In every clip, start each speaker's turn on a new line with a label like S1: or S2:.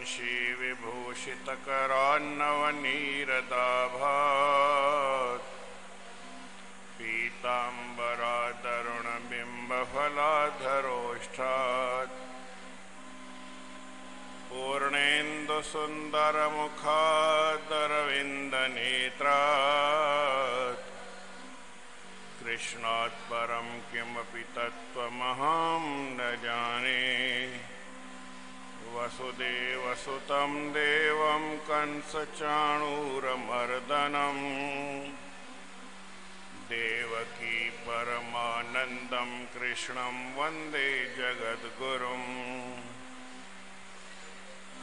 S1: वंशी विभूषितकरान्नवनीरदाभात् पीताम्बरादरुणबिम्बफलाधरोष्ठात् पूर्णेन्दुसुन्दरमुखादरविन्दनेत्रात् कृष्णात् परं किमपि तत्त्वमहं न जाने। वसुदेवसुतं देवं कंसचाणूरमर्दनं देवकी परमानन्दं कृष्णं वन्दे जगद्गुरुम्।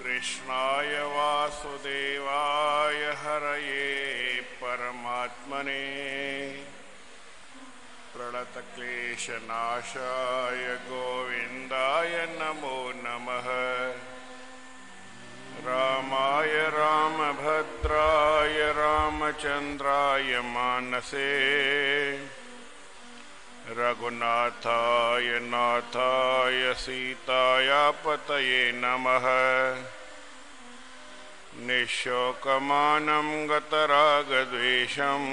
S1: कृष्णाय वासुदेवाय हरये परमात्मने प्रणतक्लेशनाशाय गोविन्दाय नमो नमः। रामाय रामभद्राय रामचन्द्राय मानसे रघुनाथाय नाथाय सीतायापतये नमः। निःशोकमानं गतरागद्वेषं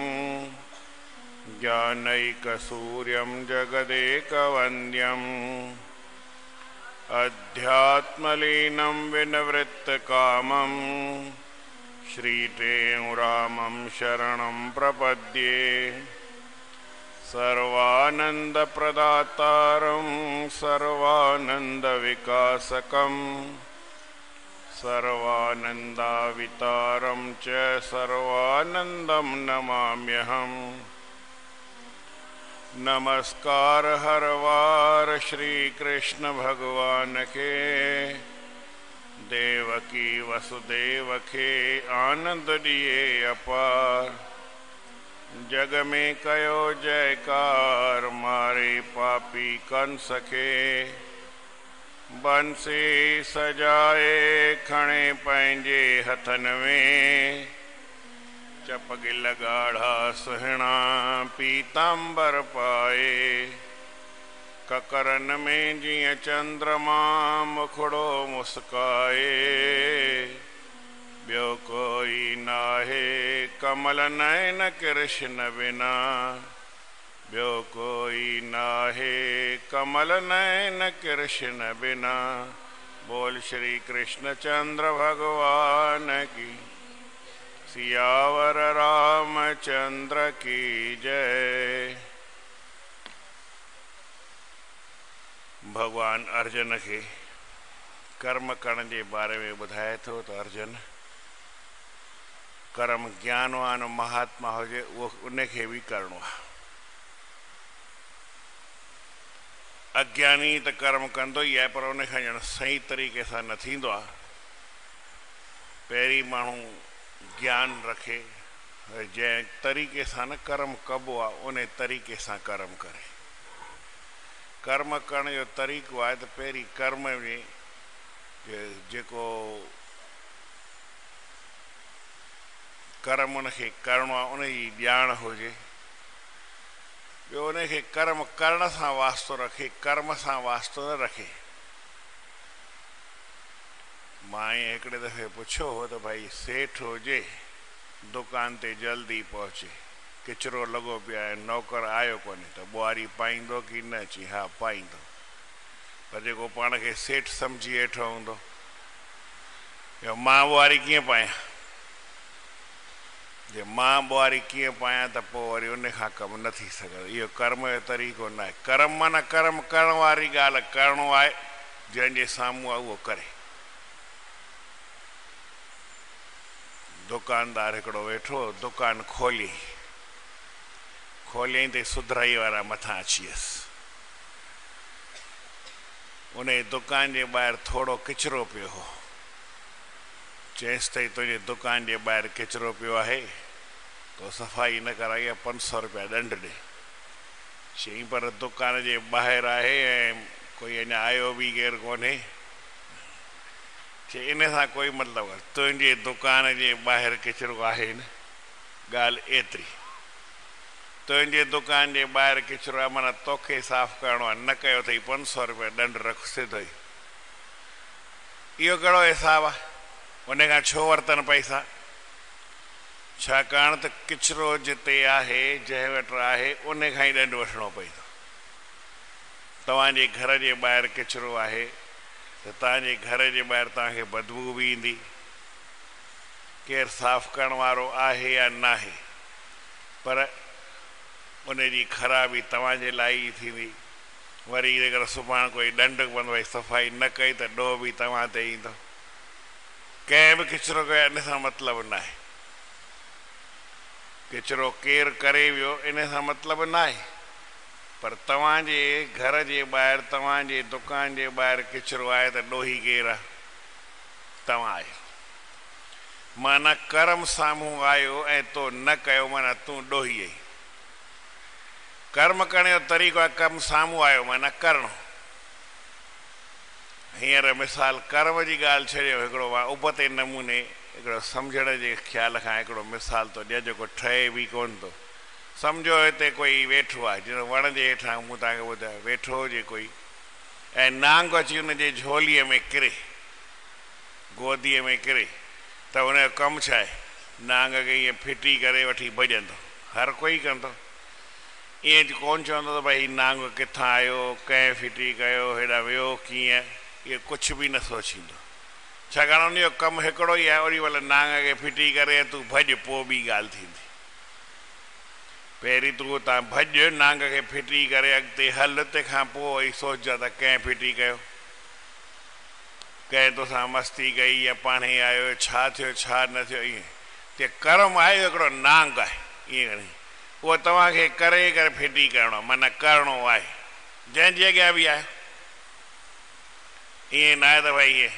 S1: ज्ञानैकसूर्यं जगदेकवन्द्यम् अध्यात्मलीनं विनिवृत्तकामं श्रीरामं शरणं प्रपद्ये। सर्वानन्दप्रदातारं सर्वानन्दविकासकं सर्वानन्दावितारं च सर्वानन्दं नमाम्यहम्। नमस्कार हर वार श्री कृष्ण भगवान के देवकी वसुदेव के आनंद दिए अपार। जग में कयो जयकार मारे पापी कंस के बंसी सजाए खणे पंहिंजे हथन में चपगिल गाढ़ा सुहिणा पीतांबर पाए। ककरन में जीअं चंद्रमा मुखड़ो मुस्काए ॿियो कोई नाहे कमल नयन कृष्ण बिना ॿियो कोई नाहे कमल नयन कृष्ण बिना। बोल श्री कृष्ण चंद्र भगवान की सियावर रामचंद्र की जय। भगवान अर्जुन के कर्म करण के बारे में बुधाए थो तो अर्जुन कर्म ज्ञानवान महात्मा हुजे वो उनके भी करणो। अज्ञानी तो कर्म कंदो ही है पर उनखां ॼण सही तरीक़े सां न थींदो आहे। पहिरीं माण्हू ज्ञान रखे जैं तरीक़े सां न कर्म कबो आहे उन तरीक़े सां कर्म करे। कर्म करण जो तरीक़ो आहे त पहिरीं कर्म में जेको कर्म उनखे करिणो आहे उन जी ॼाण हुजे। ॿियो उनखे कर्म करण सां वास्तो रखे कर्म सां वास्तो न रखे। मां हिकिड़े दफ़े पुछियो हो त भाई सेठ हुजे दुकान ते जल्दी पहुचे किचरो लॻो पियो आहे नौकर आयो कोन्हे त ॿुहारी पाईंदो की न? चई हा पाईंदो। पर जेको पाण खे सेठ सम्झी वेठो हूंदो मां ॿुहारी कीअं पायां? जे मां ॿुहारी कीअं पायां त पोइ वरी उन खां कमु न थी सघंदो। इहो कर्म जो तरीक़ो न आहे। कर्म माना कर्म करण वारी ॻाल्हि करिणो आहे जंहिंजे साम्हूं आहे उहो करे। दुकानदार हिकिड़ो वेठो दुकान खोलियईं त सुधराई वारा मथां अची वियसि। उन दुकान जे ॿाहिरि थोरो किचिरो पियो हो। चएसि ताईं तुंहिंजे दुकान जे ॿाहिरि किचिरो पियो आहे तो सफ़ाई न कराई आहे 500 रुपया ॾंढ ॾे। चई पर दुकान जे ॿाहिरि आहे ऐं कोई अञा आयो बि केरु कोन्हे। चई इन सां कोई मतिलबु आहे तुंहिंजे दुकान जे ॿाहिरि किचिरो आहे न ॻाल्हि एतिरी। तुंहिंजे दुकान जे ॿाहिरि किचिरो आहे माना तोखे साफ़ु करिणो आहे न कयो अथई 500 रुपया ॾंढ रख सिधो ई। इहो कहिड़ो हिसाबु आहे? उन खां छो वरितनि पैसा? छाकाणि त किचिरो जिते आहे, जंहिं वटि आहे, उन खां ई ॾंडु वठिणो पवंदो। तव्हांजे घर जे ॿाहिरि किचिरो आहे त तव्हांजे घर जे ॿाहिरि तव्हांखे बदबू बि ईंदी। केरु साफ़ु करण वारो आहे या न आहे, पर उन जी ख़राबी तव्हांजे लाइ ई थींदी। वरी अगरि सुभाणे कोई ॾंडु पवंदो, भई सफ़ाई न कई त ॾोह बि तव्हां ते ईंदो। कंहिं बि किचिरो कयो इन सां मतिलबु न आहे। किचिरो केरु करे वियो इन सां मतिलबु न आहे, पर तव्हांजे घर जे ॿाहिरि, तव्हांजे दुकान जे ॿाहिरि किचिरो आहे त ॾोही केरु आहे? तव्हां आहियो। माना कर्म साम्हूं आयो ऐं तो न कयो, माना तूं ॾोही आई। कर्म करण जो तरीक़ो आहे, कमु साम्हूं आयो माना करिणो। हींअर मिसाल कर्म जी ॻाल्हि छॾियो, हिकिड़ो मां उबते नमूने हिकिड़ो सम्झण जे ख़्याल खां हिकिड़ो मिसाल थो ॾियां जेको ठहे बि कोन थो। सम्झो हिते कोई वेठो आहे, जिन वण जे हेठां मूं तव्हांखे ॿुधायो वेठो हुजे कोई, ऐं नांग अची हुनजे झोलीअ में किरे, गोदीअ में किरे, त हुनजो कमु छा आहे? नांग खे ईअं फिटी करे वठी भॼंदो। हर कोई कंदो। ईअं कोन चवंदो त भई नांग किथां आयो, कंहिं फिटी कयो, हेॾा वियो कीअं, इहो कुझु बि न सोचींदो। छाकाणि उनजो कमु हिकिड़ो ई आहे, ओॾी महिल नांग खे फिटी करे तूं भॼ, पोइ ॿी ॻाल्हि थींदी। पहिरीं तूं उतां भॼ, नांग खे फिटी करे अॻिते हल, तंहिंखां पोइ वरी सोचजां त कंहिं फिटी कयो, कंहिं तोसां मस्ती कई या पाण ई आयो, छा थियो छा न थियो। ईअं ते कर्म आहे हिकिड़ो नांग आहे, ईअं खणी उहो तव्हांखे करे करे फिटी करिणो आहे, माना करिणो आहे, जंहिंजे अॻियां बि आहे। ईअं न आहे त भई ईअं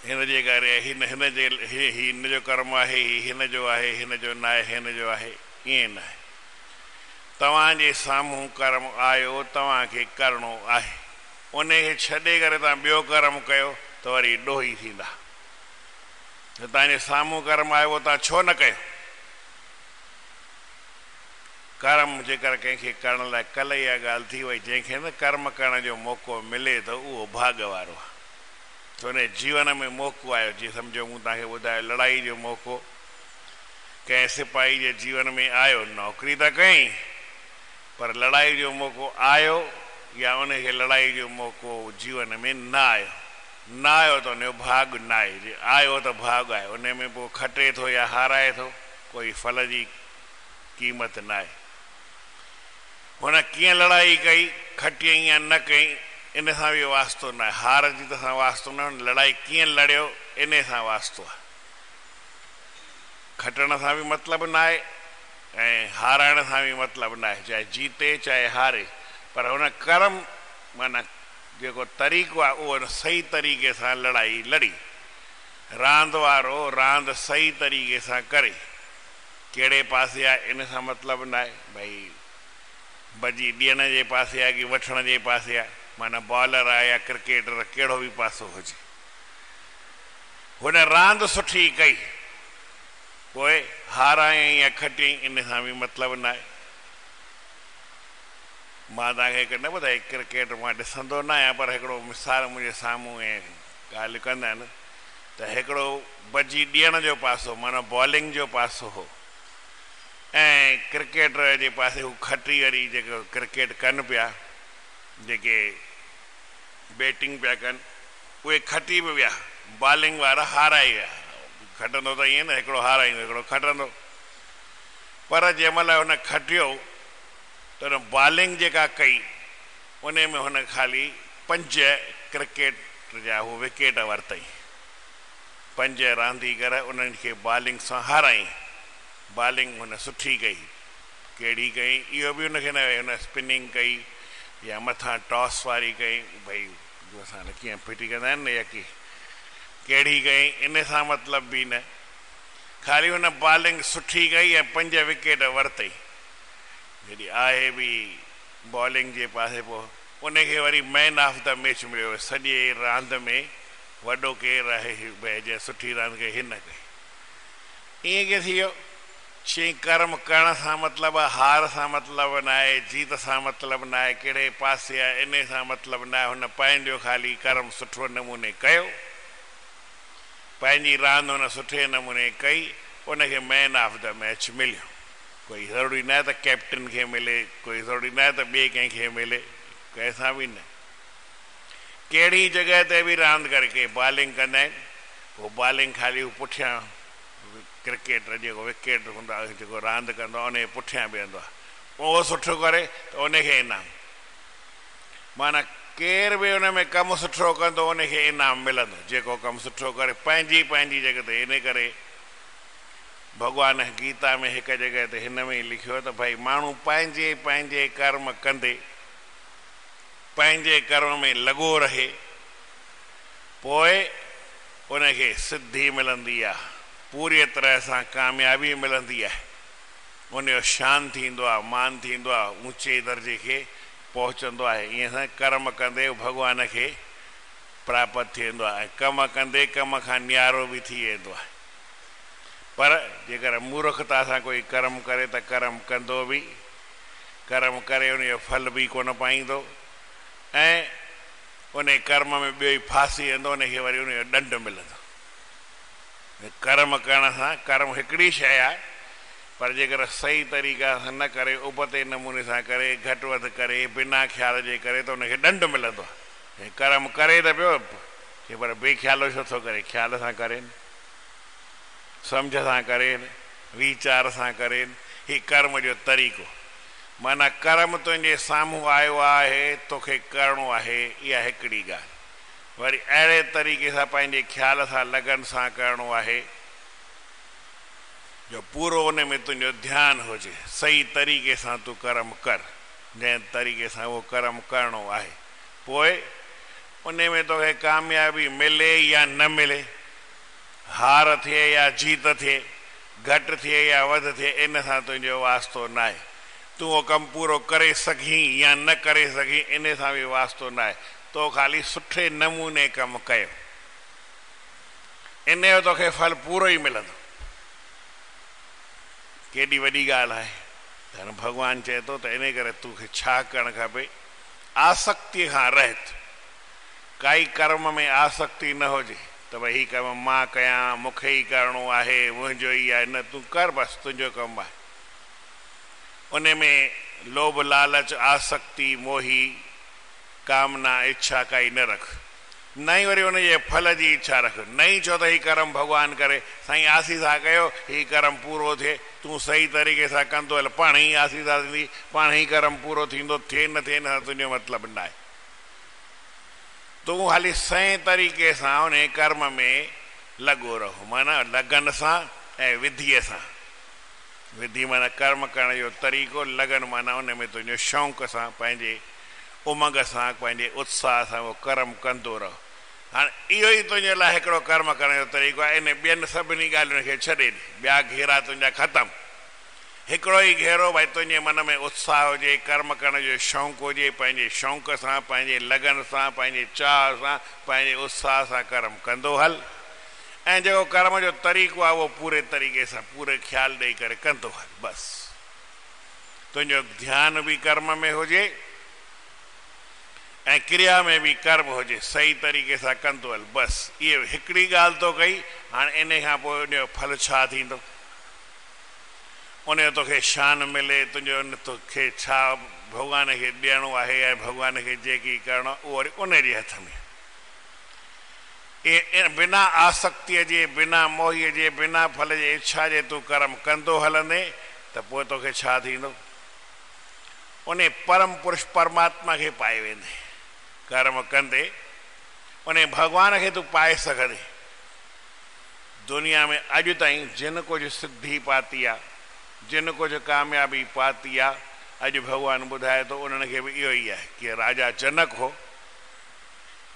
S1: हिन जे करे हिन जो कर्म आहे, हिन जो आहे, हिन जो न आहे, हिन जो आहे, ईअं न आहे। तव्हांजे साम्हूं कर्म आयो, तव्हांखे करिणो आहे। उनखे छॾे करे तव्हां ॿियो कर्म कयो त वरी ॾोही थींदा। तव्हांजे साम्हूं कर्म आयो उहो तव्हां छो न कयो? कर्म जेकर कंहिंखे करण लाइ, कल्ह इहा ॻाल्हि थी वई, जंहिंखे न कर्म करण जो मौक़ो मिले त उहो भाग वारो आहे। त हुन जीवन में मौक़ो आयो, जीअं सम्झो मूं तव्हांखे ॿुधायो लड़ाई जो मौक़ो कंहिं सिपाही जे जीवन में आयो, नौकिरी त कई पर लड़ाई जो मौक़ो आयो, या उनखे लड़ाई जो मौक़ो जीवन में न आयो, न आयो त उनजो भाग न आहे। जे आयो त भाग आहे, उन में पोइ खटे थो या हाराए थो, कोई फल जी क़ीमत न आहे। हुन कीअं लड़ाई कई, खटियईं या न कई, इन सां बि वास्तो न आहे। हार जी त सां वास्तो न, लड़ाई कीअं लड़ियो इन सां वास्तो आहे। खटण सां बि मतिलबु न आहे ऐं हाराइण सां बि मतिलबु न आहे, चाहे जीते चाहे हारे, पर हुन कर्म माना जेको तरीक़ो आहे उहो सही तरीक़े सां लड़ाई लड़ी। रांदि वारो रांदि सही तरीक़े सां करे, कहिड़े पासे आहे इन सां मतिलबु न आहे, भई भॼी ॾियण जे पासे आहे कि वठण जे पासे आहे, माना बॉलर आहे या क्रिकेटर, कहिड़ो बि पासो हुजे, हुन रांदि सुठी कई, पोइ हारायईं या खटियईं, इन सां बि मतिलबु न आहे। मां तव्हांखे हिकु न ॿुधाई, क्रिकेट मां ॾिसंदो न आहियां, पर हिकिड़ो मिसाल मुंहिंजे साम्हूं ऐं ॻाल्हि कंदा आहिनि त हिकिड़ो भॼी ॾियण जो पासो माना बॉलिंग जो पासो हो, ऐं क्रिकेटर जे पासे हू खटी वरी जेको क्रिकेट कनि पिया, जेके बैटिंग पिया कनि, उहे खटी बि विया, बॉलिंग वारा हाराए विया। खटंदो त ईअं न, हिकिड़ो हाराईंदो हिकिड़ो खटंदो, पर जंहिं महिल हुन खटियो त हुन बॉलिंग जेका कई उन में हुन ख़ाली 5 क्रिकेट जा हू विकेट वरितई, 5 रांदीगर उन्हनि खे बॉलिंग सां हाराई। बॉलिंग हुन सुठी कई, कहिड़ी कई इहो बि हुनखे न, हुन स्पिनिंग कई या मथां टॉस वारी कई, भई असां कीअं फिटी कंदा आहिनि न, या की कहिड़ी कई, इन सां मतिलबु बि न, ख़ाली हुन बॉलिंग सुठी कई ऐं 5 विकेट वरितई। जॾहिं आहे बि बॉलिंग जे पासे, पोइ उनखे वरी मैन ऑफ द मैच मिलियो, सॼे रांदि में वॾो केरु आहे, भई जंहिं सुठी रांदि कई हिन कई। ईअं कीअं थी वियो? चई कर्म करण सां मतिलबु आहे, हार सां मतिलबु न आहे, जीत सां मतिलबु न आहे, कहिड़े पासे आहे इन सां मतिलबु न आहे, हुन पंहिंजो ख़ाली कर्म सुठो नमूने कयो पंहिंजी रांदि हुन सुठे नमूने कई, उनखे मैन ऑफ द मैच मिलियो। कोई ज़रूरी न आहे त कैप्टन खे मिले, कोई ज़रूरी न आहे त ॿिए कंहिंखे मिले, कंहिंसां बि न। कहिड़ी जॻह ते बि रांदि करे, के बॉलिंग कंदा आहिनि, उहो बॉलिंग ख़ाली पुठियां क्रिकेट जेको विकेट हूंदो आहे, जेको रांदि कंदो आहे उनजे पुठियां बीहंदो आहे, उहो सुठो करे त उनखे इनाम। माना केर बि उन में कमु सुठो कंदो उनखे इनाम मिलंदो, जेको कमु सुठो करे पंहिंजी पंहिंजी जॻह ते। इन करे भॻवान गीता में हिकु जॻह ते हिन में ई लिखियो त भई माण्हू पंहिंजे पंहिंजे कर्म कंदे, पंहिंजे कर्म में लॻो रहे, पोइ उनखे सिद्धि मिलंदी आहे, पूरी तरह सां कामयाबी मिलंदी आहे, उनजो शान थींदो आहे, मान थींदो आहे, ऊचे दर्जे खे पहुचंदो आहे। ईअं सां कर्म कंदे भॻवान खे प्राप्त थींदो आहे, ऐं कम कंदे कम खां न्यारो बि थी वेंदो आहे। पर जेकर मूर्खता सां कोई कर्म करे त कर्म कंदो बि, कर्म करे उनजो फल बि कोन पाईंदो, ऐं उन कर्म में ॿियो ई फासी वेंदो, उनखे वरी उनजो दंड मिलंदो। कर्म करण सां, कर्म हिकिड़ी शइ आहे, पर जेकर सही तरीक़े सां न करे, उबते नमूने सां करे, घटि वधि करे, बिना ख़्याल जे करे, त उनखे दंड मिलंदो आहे। कर्म करे त पियो, कि पर बेख़्यालो छो थो करे, ख़्याल सां करे, सम्झ सां करे, वीचार सां करे। ही कर्म जो तरीक़ो, माना कर्म तुंहिंजे साम्हूं आयो आहे, तोखे करिणो आहे, इहा हिकिड़ी ॻाल्हि। वरी अहिड़े तरीक़े सां पंहिंजे ख़्याल सां, लगन सां करिणो आहे जो पूरो उन में तुंहिंजो ध्यानु हुजे, सही तरीक़े सां तूं कर्म कर, जंहिं तरीक़े सां उहो कर्म करिणो आहे। पोइ उन में तोखे कामयाबी मिले या न मिले, हार थिए या जीत थिए, घटि थिए या वधि थिए, इन सां तुंहिंजो वास्तो न आहे। तूं उहो कमु पूरो करे सघीं या न करे सघीं, इन सां बि वास्तो न आहे। तो ख़ाली सुठे नमूने कमु कयो, इन जो तोखे फल पूरो ई मिलंदो। केॾी वॾी ॻाल्हि आहे। त भॻवानु चए थो त इन करे तोखे छा करणु खपे, आसक्ति खां रहित, काई कर्म में आसक्ति न हुजे त भई हीउ कमु मां कयां, मूंखे ई करिणो आहे, मुंहिंजो ई आहे, न, तूं कर, बसि तुंहिंजो कमु आहे। उन में लोभ लालच आसक्ति मोही कामना इच्छा काई न रख, न ई वरी उनजे फल जी इच्छा रख। न ई चओ त हीउ कर्म भॻवानु करे, साईं आसीसा कयो, हीउ कर्म पूरो थिए, तूं सही तरीक़े सां कंदो हल, पाण ई आसीसा थींदी, पाण ई कर्म पूरो थींदो, थिए न थिए न तुंहिंजो मतिलबु न आहे। तूं हाली सही तरीक़े सां उन कर्म में लॻो रहो, माना लगन सां ऐं विधीअ सां। विधि माना कर्म करण जो तरीक़ो, लगन माना उन में तुंहिंजो शौक़ सां, पंहिंजे उमंग सां, पंहिंजे उत्साह सां उहो कर्म कंदो रहो। हाणे इहो ई तुंहिंजे लाइ हिकिड़ो कर्म करण जो तरीक़ो आहे। इन ॿियनि सभिनी ॻाल्हियुनि खे छॾे ॾे, ॿिया घेरा तुंहिंजा ख़तमु। हिकिड़ो ई घेरो, भई तुंहिंजे मन में उत्साह हुजे, कर्म करण जो शौक़ु हुजे, पंहिंजे शौक़ सां, पंहिंजे लगन सां, पंहिंजे चाह सां, पंहिंजे उत्साह सां कर्म कंदो हल। ऐं जेको कर्म जो तरीक़ो आहे उहो पूरे तरीक़े सां, पूरे ख़्याल ॾेई करे कंदो हल, बसि। तुंहिंजो ध्यानु बि कर्म में हुजे ऐं क्रिया में बि कर्म हुजे, सही तरीक़े सां कंदो हल, बसि। इहे हिकिड़ी ॻाल्हि तो कई। हाणे इन खां पोइ उनजो फल छा थींदो, उनजो तोखे शान मिले, तुंहिंजो तोखे छा भॻवान खे ॾियणो आहे ऐं भॻवान खे जेकी करिणो आहे उहो वरी उन जे हथ में। बिना आसक्तिअ जे, बिना मोहीअ जे, बिना फल जे इच्छा जे तूं कर्म कंदो हलंदे त पोइ तोखे छा थींदो, उन परम पुरुष परमात्मा खे पाए वेंदे। कर्म कंदे उन भॻवान खे तूं पाए सघंदे। दुनिया में अॼु ताईं जिन कुझु सिद्धि पाती आहे, जिन कुझु कामयाबी पाती आहे, अॼु भॻवानु ॿुधाए थो उन्हनि खे बि इहो ई आहे कि राजा जनक हो,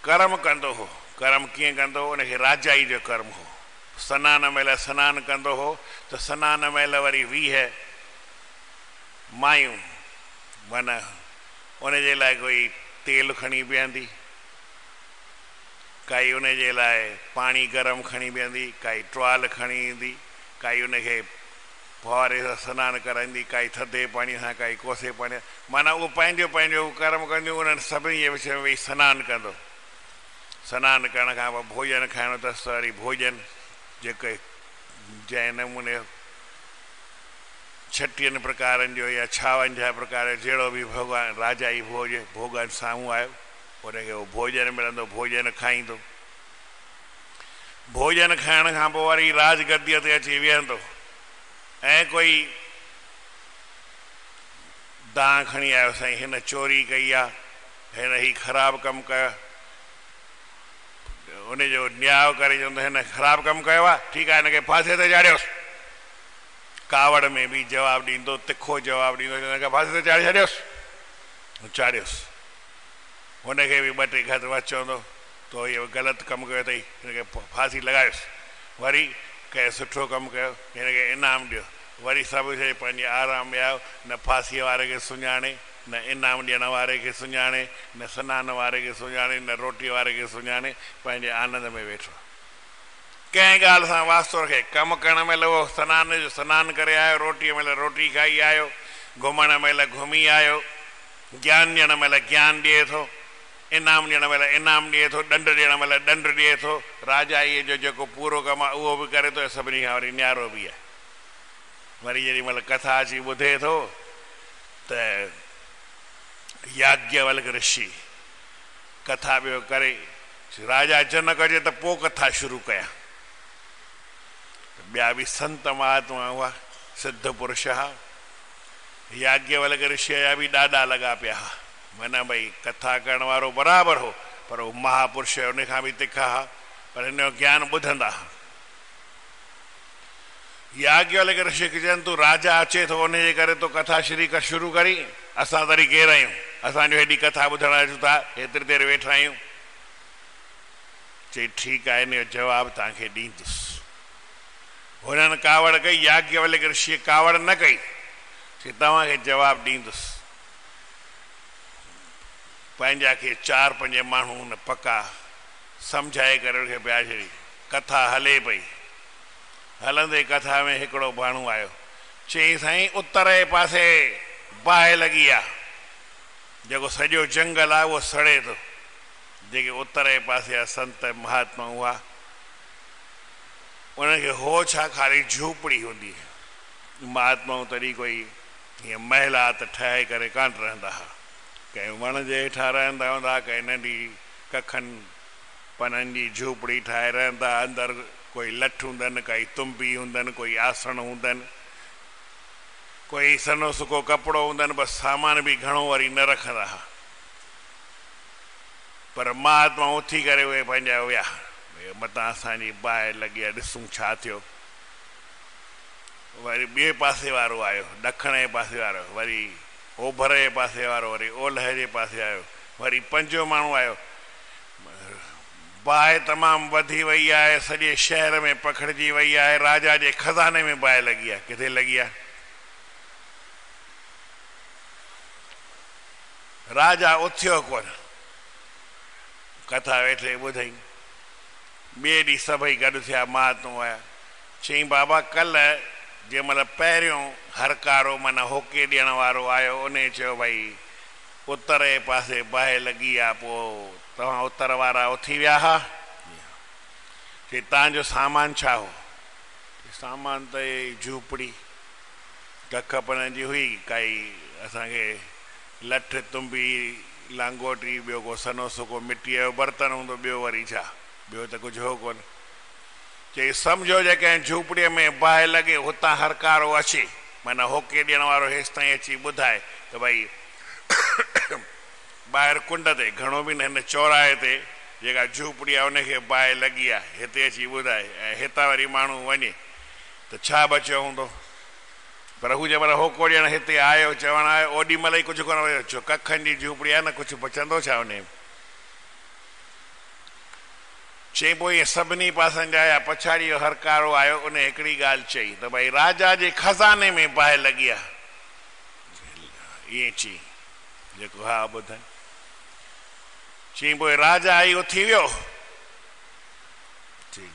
S1: कर्म कंदो हो। कर्म कीअं कंदो हो, उनखे राजाई जो कर्म हो। सनान महिल सनानु कंदो हो त सनान महिल वरी 20 मायूं, माना उनजे लाइ कोई तेल खणी बीहंदी, काई उनजे लाइ पाणी गरम खणी बीहंदी, काई टुवाल खणी ईंदी, काई उनखे फुआरे सां सनानु कराईंदी, काई थधे पाणीअ सां, काई कोसे पाणीअ, माना उहो पंहिंजो पंहिंजो कर्म कंदियूं। उन्हनि सभिनी जे विच में वेही सनानु कंदो। सनान करण खां पोइ भोजन खाइणो अथसि। वरी भोजन जेके जंहिं नमूने 36 प्रकारनि जो या 56 प्रकार जहिड़ो बि भॻवान राजा जी भोॻन साम्हूं आयो, उनखे उहो भोजन मिलंदो, भोजन खाईंदो। भोजन खाइण खां पोइ वरी राजगद्दीअ ते अची वेहंदो ऐं कोई दांह खणी आयो, साईं हिन चोरी कई आहे, हिन ही ख़राबु कमु कयो, उनजो न्याय करे चवंदो हिन ख़राबु कमु कयो आहे, ठीकु आहे, हिनखे फांसीअ ते चाढ़ियोसि। कावड़ में बि जवाबु ॾींदो, तिखो जवाबु ॾींदो, हिनखे फांसीअ ते चाढ़े छॾियोसि, चाढ़ियोसि। हुनखे बि 2-3 घत चवंदो तो इहो ग़लति कमु कयो अथई, हिनखे फांसी लॻायोसि। वरी कंहिं सुठो कमु कयो, हिनखे इनाम ॾियो। वरी सभु शइ पंहिंजे आराम में आयो, न फांसीअ वारे खे सुञाणे, न इनाम ॾियण वारे खे सुञाणे, न सनान वारे खे सुञाणे, न रोटी वारे खे सुञाणे, पंहिंजे आनंद में वेठो। कंहिं ॻाल्हि सां वास्तो रखे। कमु करण महिल उहो सनानु करे आयो, रोटीअ महिल रोटी खाई आयो, घुमण महिल घुमी आयो, ज्ञान ॾियण महिल ज्ञान ॾिए थो, इनाम ॾियण महिल इनाम ॾिए थो, ॾंड ॾियण महिल ॾंड ॾिए थो। राजा इहे जो जेको पूरो कमु आहे उहो बि करे थो, सभिनी खां वरी न्यारो बि आहे। वरी जेॾी महिल कथा अची ॿुधे थो त याज्ञवल्क ऋषि कथा पियो करे, राजा जनक जे त पोइ कथा शुरू कया। ॿिया बि संत महात्मा हुआ, सिद्ध पुरुष हुआ, याज्ञवल्क ऋषि जा बि ॾाढा लॻा पिया हुआ। माना भई कथा करण वारो बराबरि हो, पर उहो महापुरुष उन खां बि तिखा हुआ, पर हिन जो ज्ञान ॿुधंदा हुआ। याज्ञवल्क ऋषि खे चवनि तूं राजा अचे थो, उनजे करे तो कथा शुरू करी, असां तरी केरु आहियूं, असांजो हेॾी कथा ॿुधण अचूं था, हेतिरी देरि वेठा आहियूं। चई ठीकु आहे, हिन जो जवाबु तव्हांखे ॾींदुसि। हुननि कावड़ कई, याज्ञवल्क ऋषिअ कावड़ न कई, चई तव्हांखे जवाबु ॾींदुसि। पंहिंजा खे 4-5 माण्हू हुन पका सम्झाए करे उनखे पिया छॾी। कथा हले पई, हलंदे कथा में हिकिड़ो माण्हू आयो, चई साईं उत्तर जे पासे बाहि लॻी आहे, जेको सॼो जंगल आहे उहो सड़े थो। जेके उत्तर जे पासे जा संत महात्मा हुआ, उनखे हो छा ख़ाली झूपड़ी हूंदी, महात्माऊं तॾहिं कोई हीअं महिलात ठाहे करे कान रहंदा हुआ। कंहिं वण जे हेठां रहंदा हूंदा, कंहिं नंढी कखनि पननि जी झूपड़ी ठाहे रहंदा, अंदरि कोई लठ हूंदनि, काई तुम्बी हूंदनि, कोई आसन हूंदनि, कोई सनो सुको कपिड़ो हूंदनि, बसि सामान बि घणो वरी न रखंदा हुआ। पर महात्मा उथी करे उहे पंहिंजा विया, मतां असांजी बाहि लॻी आहे, ॾिसूं छा थियो। वरी ॿिए पासे वारो आयो, ॾखण जे पासे वारो, वरी ओभर जे पासे वारो, वरी ओलह जे पासे आयो, वरी 5 माण्हू आयो। बाहि तमामु वधी वई आहे, सॼे शहर में पखिड़िजी वई आहे, राजा जे खज़ाने में बाहि लॻी आहे। किथे लॻी आहे? राजा उथियो कोन, कथा वेठे ॿुधई। ॿिए ॾींहुं सभई गॾु थिया, महात्मा आया, चई बाबा कल्ह जंहिं महिल पहिरियों हरकारो माना होके ॾियण वारो आयो, उन चयो भई उत्तर जे पासे बाहि लॻी आहे, पोइ तव्हां उत्तर वारा उथी विया हा? चई तव्हांजो सामान छा हो? सामान त झूपड़ी कखपन जी हुई, काई असांखे लठ तुम्बी लांगोटी, ॿियो को सनो सुको मिटीअ जो बर्तन हूंदो, ॿियो वरी छा, ॿियो त कुझु हो कोन। चई सम्झो जेकॾहिं झूपड़ीअ में बाहि लॻे, हुतां हरकारो अचे, माना होके ॾियण वारो हेसि ताईं अची ॿुधाए त भई ॿाहिरि कुंड ते, घणो बि न, हिन चौराहे ते जेका झूपड़ी आहे उनखे बाहि लॻी आहे, हिते अची ॿुधाए, ऐं हितां वरी माण्हू वञे त छा बचियो हूंदो। पर हू जंहिं महिल होको ॾियणु हिते आयो, चवणु आयो, ओॾी महिल ई कुझु कोन हुयो, छो कखनि जी झूपड़ी आहे न, कुझु बचंदो छा उन में। चई पोइ इहे सभिनी पासनि जा आया, पछाड़ी जो हरकारो आयो, उन हिकिड़ी ॻाल्हि चई त भई राजा जे खज़ाने में बाहि लॻी आहे। ईअं चई, जेको हा ॿुधनि। चई पोइ राजा आई उथी वियो, चई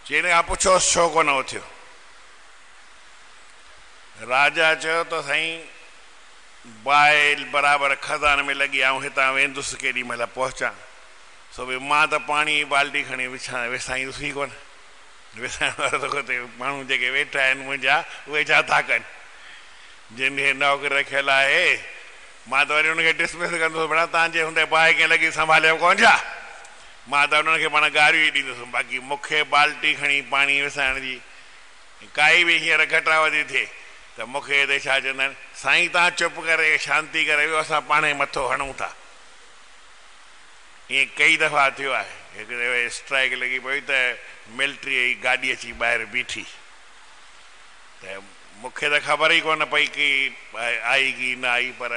S1: हिन खां पुछोसि छो कोन उथियो। राजा चयो त साईं बाहि बराबरि खज़ान में लॻी ऐं हितां वेंदुसि केॾी महिल पहुचां सो भई मां त पाणी जी बाल्टी खणी विसाईंदुसि ई कोन विसाइण वारो त हुते माण्हू जेके वेठा आहिनि मुंहिंजा उहे छा था कनि जिन खे नौकिरी रखियलु आहे मां त वरी उनखे डिसमिस कंदुसि भला तव्हांजे हूंदे बाहि कीअं लॻी संभालियो कोन छा मां त उन्हनि खे पाण गारियूं ई ॾींदुसि बाक़ी मूंखे बाल्टी खणी पाणी विसाइण जी काई बि हींअर घटावती थिए त मूंखे हिते छा चवंदा आहिनि साईं तव्हां चुप करे शांती करे वियो असां पाण ई मथो हणूं था ईअं कई दफ़ा थियो आहे हिकिड़े स्ट्राइक लॻी पई त मिलिट्री जी गाॾी अची ॿाहिरि बीठी त मूंखे त ख़बर ई कोन पई की आई की न आई पर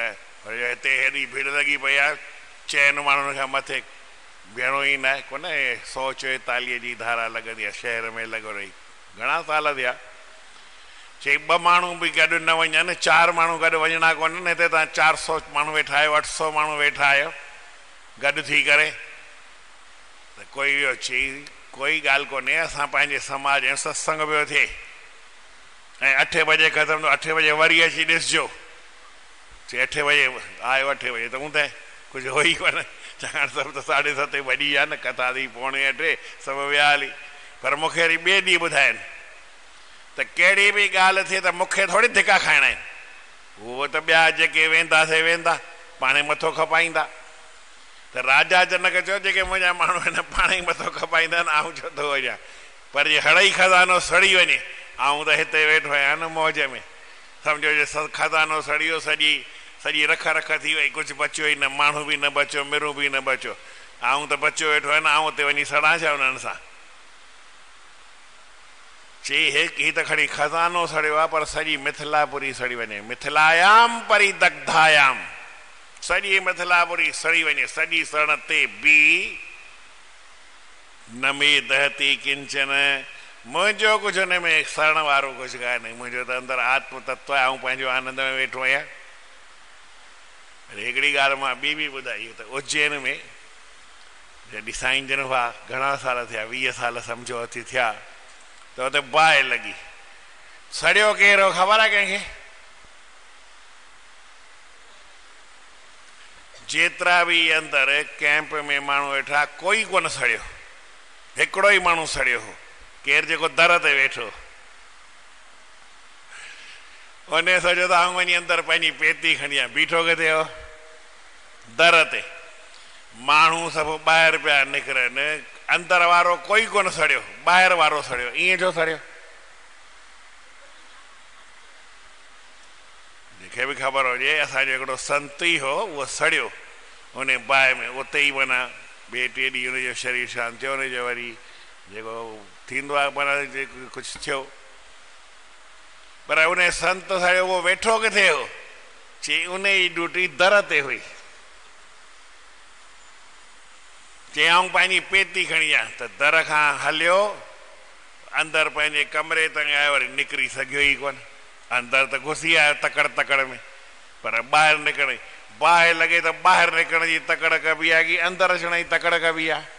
S1: हिते हेॾी भीड़ लॻी पई आहे चइनि माण्हुनि खां मथे बीहणो ई न आहे कोन 144 जी धारा लॻंदी आहे शहर में लॻो रही घणा साल थिया चई 2 माण्हू बि गॾु न वञनि 4 माण्हू गॾु वञणा कोन्हनि हिते तव्हां 400 माण्हू वेठा आहियो 800 माण्हू वेठा आहियो गॾु थी करे त कोई वियो चई कोई ॻाल्हि कोन्हे असां पंहिंजे समाज जो सत्संग पियो थिए ऐं 8 बजे ख़तमु 8 बजे वरी अची ॾिसजो चई 8 बजे आयो 8 बजे त हूं त कुझु हो ई कोन छाकाणि सभु त 7:30 वॾी आहे न कथा थी 7:45 सभु विया हली पर मूंखे वरी ॿिए ॾींहुं ॿुधाइनि त कहिड़ी बि ॻाल्हि थिए त मूंखे थोरी धिका खाइणा आहिनि उहो त ॿिया जेके वेंदासीं वेंदा पाणे मथो खपाईंदा त राजा जनक चयो जेके मुंहिंजा माण्हू आहिनि पाणे ई मथो खपाईंदा आहिनि ऐं छो थो वञा पर जे हड़ई खज़ानो सड़ी वञे ऐं त हिते वेठो आहियां न मौज में सम्झो जे खज़ानो सड़ी सॼी रख थी वई कुझु बचियो ई न माण्हू बि न बचियो मिरूं बि न बचियो ऐं त बचियो वेठो आहिनि ऐं हुते वञी सड़ां छा उन्हनि सां चई ही त खणी खज़ानो सड़ियो आहे पर सॼी मिथिलापुरी सड़ी वञे मिथिलायाम परिदग्धायाम सॼी मिथिलापुरी सड़ी वञे सॼी सड़ ते बि न में दहती किंचन मुंहिंजो कुझु हुन में सड़न वारो कुझु कान्हे मुंहिंजो त अंदरि आत्म तत्व आहे ऐं पंहिंजो आनंद में वेठो आहियां हिकिड़ी ॻाल्हि मां ॿी बि ॿुधाई त उज्जैन में जॾहिं साईं जन हुआ घणा साल थिया 20 साल सम्झो अची थिया त हुते बाहि लॻी सड़ियो केरु ख़बर आहे कंहिंखे जेतिरा बि अंदरि कैंप में माण्हू वेठा कोई कोन सड़ियो हिकिड़ो ई माण्हू सड़ियो हो केरु जेको दर ते वेठो उन सोचियो त आऊं वञी अंदरि पंहिंजी पेती खणी आहियां बीठो किथे हो दर ते माण्हू सभु ॿाहिरि पिया निकिरनि अंदरि वारो कोई कोन सड़ियो ॿाहिरि वारो सड़ियो ईअं छो सड़ियो जंहिंखे बि ख़बर हुजे असांजो हिकिड़ो संत ई हो उहो सड़ियो उन बाहि में उते ई माना ॿिए 3 ॾींहं हुनजो शरीर शांति थियो हुनजो वरी जेको थींदो आहे माना जेको कुझु थियो पर उन संत सड़ियो उहो वेठो किथे हो चई उन जी ड्यूटी दर ते हुई चई आऊं पंहिंजी पेती खणी आहियां त दर खां हलियो अंदरि पंहिंजे कमरे ताईं आयो वरी निकिरी सघियो ई कोन अंदरि त घुसी आयो तकड़ में पर ॿाहिरि निकिरे बाहि लॻे त ॿाहिरि निकिरण जी तकड़ कबी आहे की अंदरि अचण जी तकड़ कबी आहे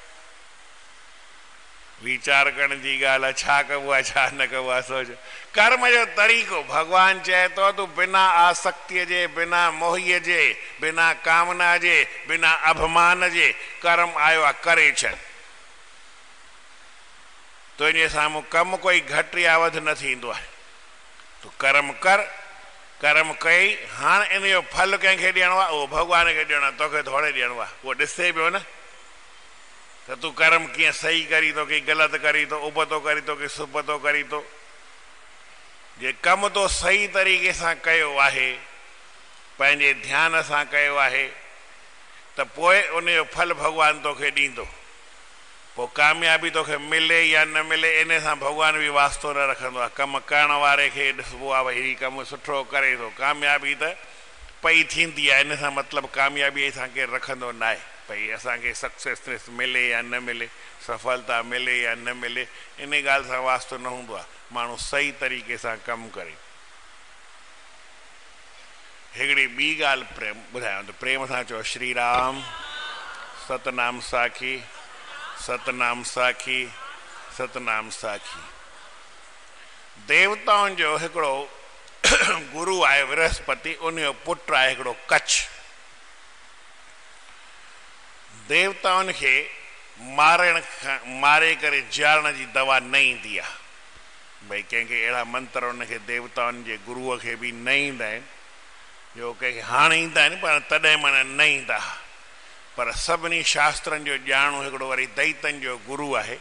S1: वीचार करण जी ॻाल्हि आहे छा कबो आहे छा न कबो आहे सोच कर्म जो तरीक़ो भॻवानु चए थो तूं बिना आसक्तीअ जे बिना मोहीअ जे बिना कामना जे बिना अभिमान जे कर्म आयो आहे करे छॾ तुंहिंजे साम्हूं कमु कोई घटि या वधि न थींदो आहे तूं कर्म कर कर्म कई हाणे इन जो फल कंहिंखे ॾियणो आहे उहो भॻवान खे ॾियणो आहे तोखे थोरे ॾियणो आहे उहो ॾिसे पियो न त तूं कर्म कीअं सही करी थो की ग़लति करी थो उबतो करी थो की सुबतो करी थो जे कमु तो सही तरीक़े सां कयो आहे पंहिंजे ध्यान सां कयो आहे त पोइ उनजो फल भॻवानु तोखे ॾींदो पोइ कामयाबी तोखे मिले या न मिले इन सां भॻवानु बि वास्तो न रखंदो आहे कमु करण वारे खे ॾिसबो आहे भई हीउ कमु सुठो करे थो कामयाबी त पई थींदी आहे इन सां मतिलबु कामयाबीअ सां केरु रखंदो न आहे भई असांखे सक्सेसनेस मिले या न मिले सफलता मिले या न मिले इन ॻाल्हि सां वास्तो न हूंदो आहे माण्हू सही तरीक़े सां कमु करे हिकिड़ी ॿी ॻाल्हि प्रेम ॿुधायां त प्रेम सां चओ श्री राम सतनाम साखी सतनाम साखी सतनाम साखी देवताउनि जो हिकिड़ो गुरु आहे बृहस्पति, उन जो पुट आहे हिकिड़ो कच्छ। देवताउनि खे मारे करे जीआरण जी दवा न ईंदी आहे। भई कंहिंखे अहिड़ा मंत्र उनखे देवताउनि जे गुरूअ खे बि न ईंदा आहिनि, जो कंहिंखे हाणे ईंदा आहिनि पर तॾहिं माना न ईंदा। पर सभिनी शास्त्रनि जो ॼाणो हिकिड़ो वरी दैतनि जो गुरु आहे,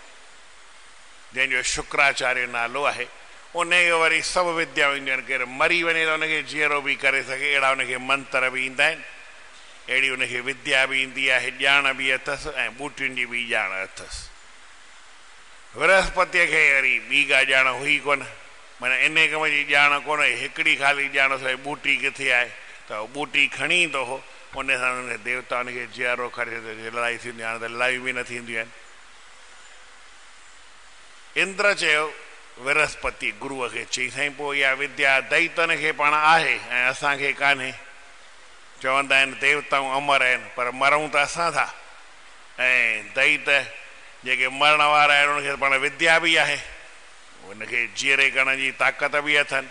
S1: जंहिंजो शुक्राचार्य नालो आहे। उन जो वरी सभु विद्याऊं ईंदियूं आहिनि। केरु मरी वञे त उनखे जीअरो बि करे सघे, अहिड़ा उनखे मंत्र बि ईंदा आहिनि, अहिड़ी उनखे विद्या बि ईंदी आहे, ॼाण बि अथसि ऐं बूटियुनि जी बि ॼाण अथसि। बृहस्पतिअ खे वरी ॿी का ॼाण हुई कोन, माना इन कम जी ॼाण कोन, हिकिड़ी ख़ाली ॼाण सां बूटी किथे आहे त उहो बूटी खणी ईंदो हो, उन सां उन देवताउनि खे जीअरो करे लड़ाई थींदी। हाणे त लड़ायूं बि न थींदियूं आहिनि। इंद्र चयो बृहस्पति गुरूअ खे, चई साईं पोइ इहा विद्या दैतनि खे पाण आहे ऐं असांखे कान्हे। चवंदा आहिनि देवताऊं अमर आहिनि पर मरूं त असां था, ऐं दैत जेके मरण वारा आहिनि उनखे पाण विद्या बि आहे, उनखे जीअरे करण जी ताक़त बि अथनि।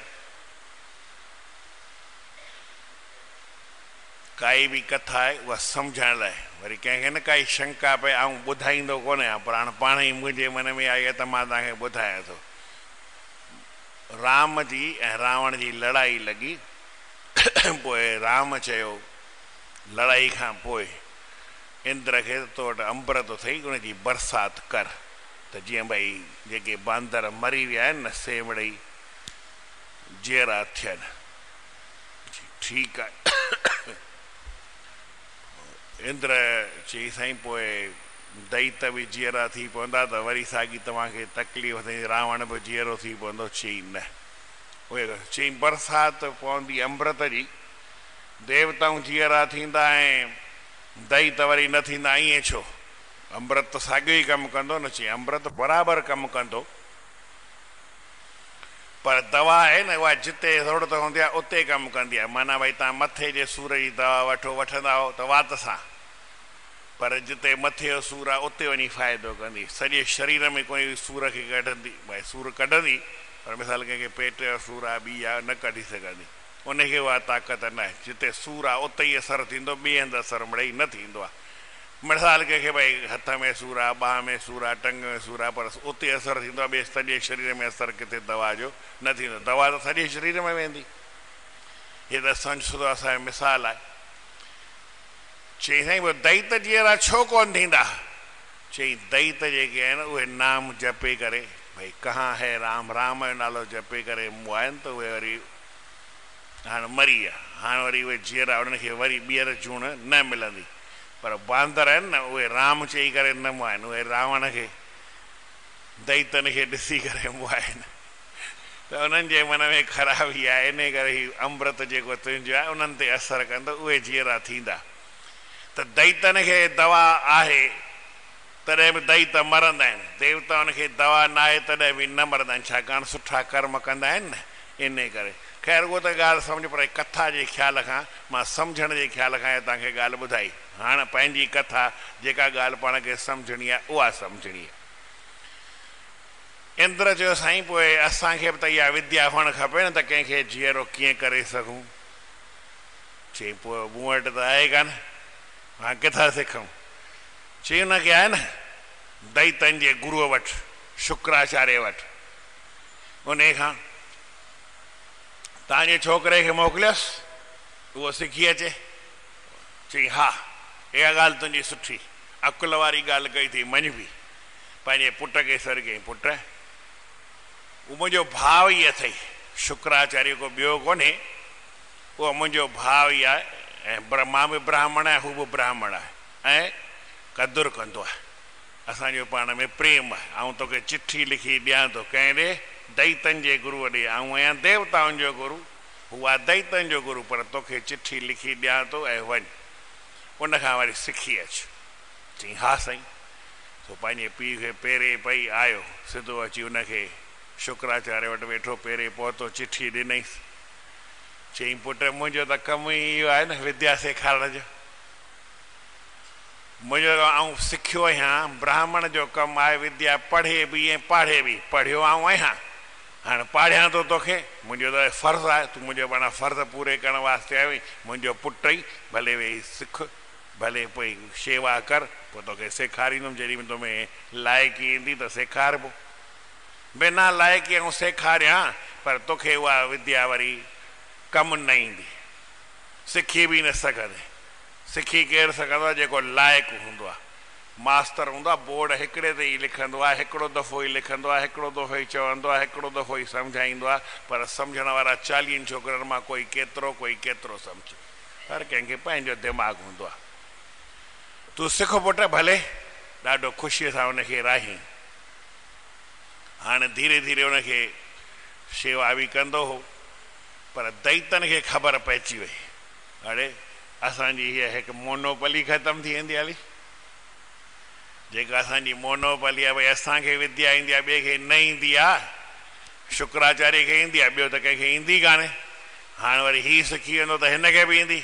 S1: काई बि कथा आहे उहा सम्झण लाइ, वरी कंहिंखे न काई शंका पए ऐं ॿुधाईंदो कोन आहियां, पर हाणे पाण ई मुंहिंजे मन में आई आहे त मां तव्हांखे ॿुधायां थो। राम जी ऐं रावण जी लड़ाई लॻी। पोइ राम चयो लड़ाई खां पोइ इंद्र खे तो वटि अमृत अथई, उनजी बरसाति कर, त जीअं भई जेके बांदर मरी विया आहिनि न से मिड़ई जीअरा थियनि। ठीकु आहे। इंद्र चई साईं पोइ दैत बि जीअरा थी पवंदा त वरी साॻी तव्हांखे तकलीफ़ थिए, रावण बि जीअरो थी पवंदो। चई न, उहे चई बरसाति पवंदी अमृत जी, देवताऊं जीअरा थींदा ऐं दैत वरी न थींदा, ईअं छो? अमृत त साॻियो ई कमु कंदो न। चई अमृत बराबरि कमु कंदो, पर दवा आहे न उहा जिते ज़रूरत हूंदी आहे उते कमु कंदी आहे। माना भई तव्हां मथे जे सूर जी दवा वठंदा हो त वात सां, पर जिते मथे जो सूर आहे उते वञी फ़ाइदो कंदी। सॼे शरीर में कोई सूर खे कढंदी, भई सूर कढंदी, पर मिसाल कंहिंखे पेट जो सूर आहे ॿी आहे न कढी सघंदी, उनखे उहा ताक़त न आहे। जिते सूर आहे उते ई असरु थींदो, ॿिए हंधि असरु मिड़ई न थींदो आहे। मिसाल कंहिंखे भई हथ में सूर आहे, ॿाह में सूर आहे, टंग में सूर आहे, पर उते असरु थींदो आहे, ॿिए सॼे शरीर में असरु किथे दवा जो न थींदो। दवा त सॼे शरीर में वेंदी। हीअ त सम्झो असांजो मिसाल आहे। चई साईं पोइ दैत जीअरा छो कोन थींदा? चई दैत जेके आहिनि उहे नाम जपे करे, भई कहाँ है राम, राम जो नालो जपे करे मुआइनि त उहे वरी हाणे मरी विया। हाणे वरी उहे जीअरा उन्हनि खे वरी ॿीहर जूण न मिलंदी। पर बांदर आहिनि न उहे राम चई करे न मुआइनि, उहे रावण खे दैतनि खे ॾिसी करे मुआइनि, त उन्हनि जे मन में ख़राबी आहे। इन करे ही अमृत जेको तुंहिंजो आहे उन्हनि ते असरु कंदो, उहे जीअरा थींदा। त दैतनि खे दवा आहे तॾहिं बि दैत मरंदा आहिनि, देवताउनि खे दवा न आहे तॾहिं बि न मरंदा आहिनि, छाकाणि सुठा कर्म कंदा आहिनि न। इन करे ख़ैर उहो त ॻाल्हि सम्झ, पर कथा जे ख़्याल खां मां सम्झण जे ख़्याल खां तव्हांखे ॻाल्हि ॿुधाई। हाणे पंहिंजी कथा जेका ॻाल्हि पाण खे सम्झणी आहे उहा सम्झणी आहे। इंद्र चयो साईं पोइ असांखे बि त इहा विद्या हुअणु खपे न, त कंहिंखे जीअरो कीअं करे सघूं। चई पोइ मूं वटि त आहे कान, मां किथां सिखूं? चई हुनखे आहे न दैतनि जे गुरूअ वटि, शुक्राचार्य वटि, उन खां तव्हांजे छोकिरे खे मोकिलियोसि, उहो सिखी अचे। चई हा इहा ॻाल्हि तुंहिंजी सुठी, अकुल वारी ॻाल्हि कई अथई। मञ बि पंहिंजे पुट खे सर कई, पुट उहो मुंहिंजो भाउ ई अथई, शुक्राचार्य को ॿियो कोन्हे, उहो मुंहिंजो भाउ ई आहे। ऐं मां बि ब्राह्मण आहियां, हू बि ब्राह्मण आहे, ऐं क़दुरु कंदो आहे। असांजो पाण में प्रेम आहे। ऐं तोखे चिठी लिखी ॾियां थो कंहिं ॾे, दैतनि जे गुरूअ ॾे। ऐं आहियां देवताउनि जो गुरू, हू आहे दैतनि जो गुरू, पर तोखे चिठी लिखी ॾियां थो ऐं वञ उनखां वरी सिखी अचु। चई हा साईं। तो पंहिंजे पीउ खे पेरे पई आयो, सिधो अची उनखे शुक्राचार्य वटि वेठो, पेरे पहुतो, चिठी ॾिनईसि। चई पुट मुंहिंजो त कमु ई इहो आहे न विद्या सेखारण जो, मुंहिंजो आऊं सिखियो आहियां। ब्राह्मण जो कमु आहे विद्या पढ़े बि ऐं पाढ़े बि, पढ़ियो आऊं आहियां हाँ पाढ़िया तो तोखे मुझो तो फर्ज़ है तू मुझे पाण फर्ज़ पूरे करण वास्ते आयो मुझो पुट ही भले वेही सिख भले पोइ शेवा कर पोइ तोखे सेखारींदुमि जॾहिं तुम्हें लाइकी ईंदी तो सेखारबो बिना लाइकी ऐं सेखारियां पर तोखे उहा विद्या वरी कमु न ईंदी सिखी भी न सघंदे सिखी केरु सघंदो आहे जेको लाइक़ु हूंदो आहे मास्तर हूंदो आहे बोर्ड हिकिड़े ते ई लिखंदो आहे हिकिड़ो दफ़ो ई लिखंदो आहे हिकिड़ो दफ़ो ई चवंदो आहे हिकिड़ो दफ़ो ई सम्झाईंदो आहे पर सम्झण वारा 40 छोकिरनि मां कोई केतिरो सम्झे हर कंहिंखे पंहिंजो दिमाग़ु हूंदो आहे तूं सिख पुट भले ॾाढो ख़ुशीअ सां उनखे राही हाणे धीरे धीरे उनखे शेवा बि कंदो हो पर दैतनि खे ख़बर पइजी वई अड़े असांजी हीअ हिकु मोनोपली ख़तमु थी वेंदी हली जेका असांजी मोनोपली आहे भई असांखे विद्या ईंदी आहे ॿिए खे न ईंदी आहे शुक्राचार्य खे ईंदी आहे ॿियो त कंहिंखे ईंदी कान्हे हाणे वरी हीअ सिखी वेंदो त हिनखे बि ईंदी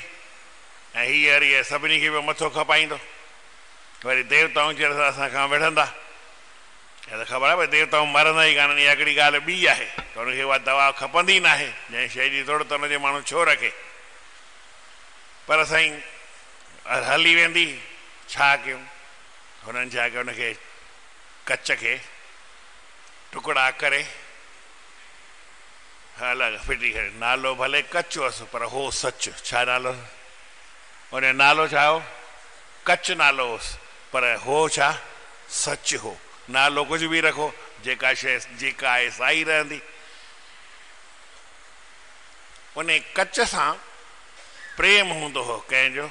S1: ऐं हीअ वरी सभिनी खे बि मथो खपाईंदो वरी देवताऊं चढ़ असां खां विढ़ंदा ऐं त ख़बर आहे भई देवताऊं मरंदा ई कान्हनि इहा हिकिड़ी ॻाल्हि ॿी आहे त हुनखे उहा दवा खपंदी न आहे जंहिं शइ जी ज़रूरत हुनजे माण्हू छो रखे पर साईं हली वेंदी छा कयूं हुननि छा कयो हुनखे कच खे टुकड़ा करे अलॻि फिटी करे नालो भले कच हुअसि पर हो सच छा नालो उन नालो छा हो कच नालो हुअसि पर हो छा सच हो नालो कुझु बि रखो जेका शइ जेका आहे साई रहंदी उन कच सां प्रेम हूंदो हो कंहिंजो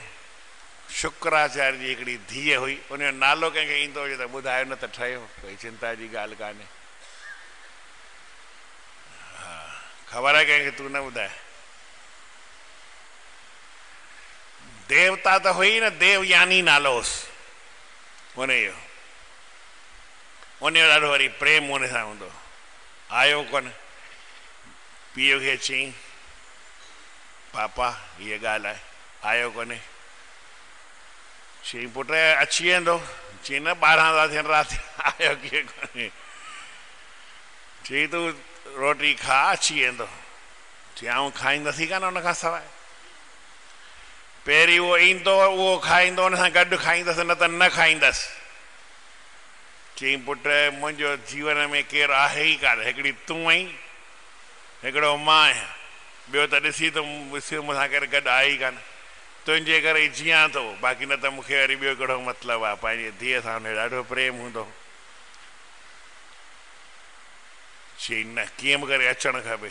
S1: शुक्राचार्य जी हिकिड़ी धीअ हुई उनजो नालो कंहिंखे ईंदो हुजे त ॿुधायो न त ठहियो कोई चिंता जी ॻाल्हि कान्हे हा ख़बर आहे कंहिंखे तूं न ॿुधाए देवता त हुई न देवयानी नालो हुअसि उनजो उनजो ॾाढो वरी प्रेम उन सां हूंदो आयो कोन पीउ खे चई पापा हीअ ॻाल्हि आहे आयो कोन्हे चई पुट अची वेंदो चई न 12 था थियनि राति आयो कीअं कोन्हे चई तूं रोटी खा अची वेंदो चई आऊं खाईंदसि कान हुन खां सवाइ पहिरीं उहो ईंदो उहो खाईंदो हुन सां गॾु खाईंदसि न त न खाईंदसि चई पुट मुंहिंजो जीवन में केरु आहे ई कान हिकिड़ी तूं आहीं हिकिड़ो मां आहियां ॿियो त ॾिसी त मूंसां केरु गॾु आहे ई कान तुंहिंजे करे ई जियां थो बाक़ी न त मूंखे वरी ॿियो कहिड़ो मतिलबु आहे पंहिंजे धीअ सां हुन ॾाढो प्रेम हूंदो चई न कीअं बि करे अचणु खपे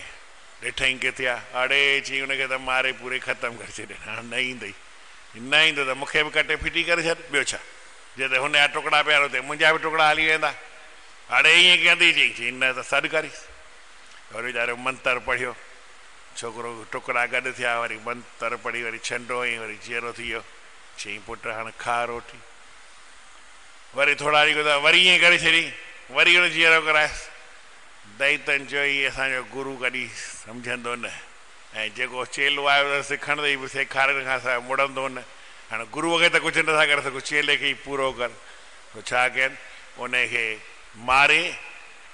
S1: ॾिठईं किथे आहे अड़े चई हुनखे त मारे पूरे ख़तमु करे छॾे हाणे न ईंदई न ईंदो त मूंखे बि कटे फिटी करे छॾ ॿियो छा जे त हुनजा टुकड़ा पिया हुते मुंहिंजा बि टुकड़ा हली वेंदा अड़े ईअं कंदी चई न त सॾु करीस वरी वीचारो मंतर पढ़ियो छोकिरो टुकड़ा गॾु थिया वरी मंतर पढ़ी वरी छंडो हईं वरी जीअरो थी वियो चई पुट हाणे खा रोटी वरी थोरा ॾींहं गुज़ारे वरी ईअं करे छॾी वरी हुन जीअरो करायसि दैतनि चयो इहे असांजो गुरू कॾहिं सम्झंदो न ऐं जेको चेलो आयो त सिखण ते बि सेखारण खां सवाइ मुड़ंदो न हाणे गुरूअ खे त कुझु नथा करे सघो चेले खे ई पूरो कर पोइ छा कयनि उनखे मारे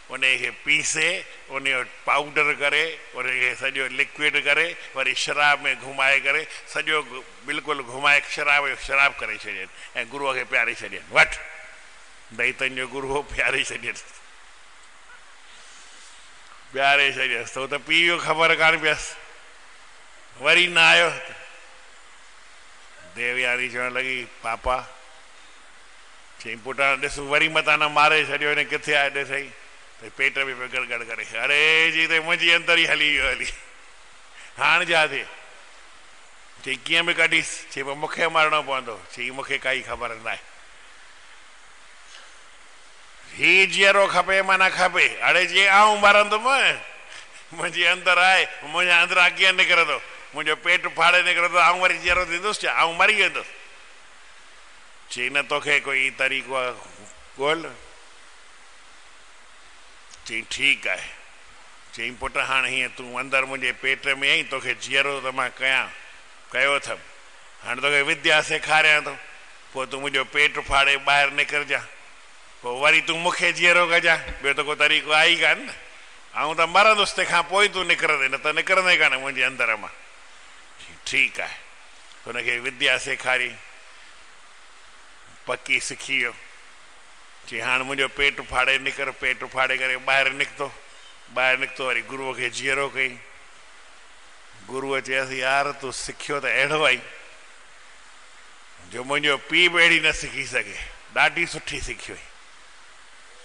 S1: उनखे पीसे उनजो पाउडर करे उनखे सॼो लिक्विड करे वरी शराब में घुमाए करे सॼो बिल्कुलु घुमाए शराब करे छॾियनि ऐं गुरूअ खे पियारे छॾियनि वठि दैतनि जो गुरू पियारे छॾियसि पियारे छॾियसि त उहो त पीउ जो ख़बर कान पियसि वरी न आयो देवयानी चवणु लॻी पापा चई पुट ॾिस वरी मथां न मारे छॾियो हिन किथे आहे ॾिसई त पेट में पियो गड़गड़ करे अरे जी त मुंहिंजी अंदर ई हली वियो हली हाणे छा थिए चई कीअं बि कढीसि चई पोइ मूंखे मरणो पवंदो चई मूंखे काई ख़बर न आहे हीउ जीअरो खपे माना खपे अड़े जीअं आऊं मरंदुमि मुंहिंजे अंदरि आहे मुंहिंजे अंदरां कीअं निकिरंदो मुंहिंजो पेट फाड़े निकिरंदो आऊं वरी जीअरो थींदुसि छा आऊं मरी वेंदुसि चई न तोखे कोई तरीक़ो आहे ॻोल्ह चई ठीकु आहे चई पुट हाणे हीअं तूं अंदरि मुंहिंजे पेट में आहीं तोखे जीअरो त मां कयो अथमि हाणे तोखे विद्या सेखारियां थो पोइ तूं मुंहिंजो पेट फाड़े ॿाहिरि निकिरजांइ पोइ वरी तूं मूंखे जीअरो कजांइ ॿियो त को तरीक़ो आहे ई कान न आऊं त मरंदुसि तंहिंखां पोइ तूं निकिरंदे, न त निकिरंदे कान मुंहिंजे अंदर मां। ठीकु आहे, हुनखे विद्या सेखारी, पकी सिखी वियो। चई हाणे मुंहिंजो पेट फाड़े निकिर। पेट फाड़े करे ॿाहिरि निकितो। ॿाहिरि निकितो, वरी गुरूअ खे जीअरो कई। गुरूअ चयसि यार तूं सिखियो त अहिड़ो आई जो मुंहिंजो पीउ बि अहिड़ी न सिखी सघे। ॾाढी सुठी सिखियो आई।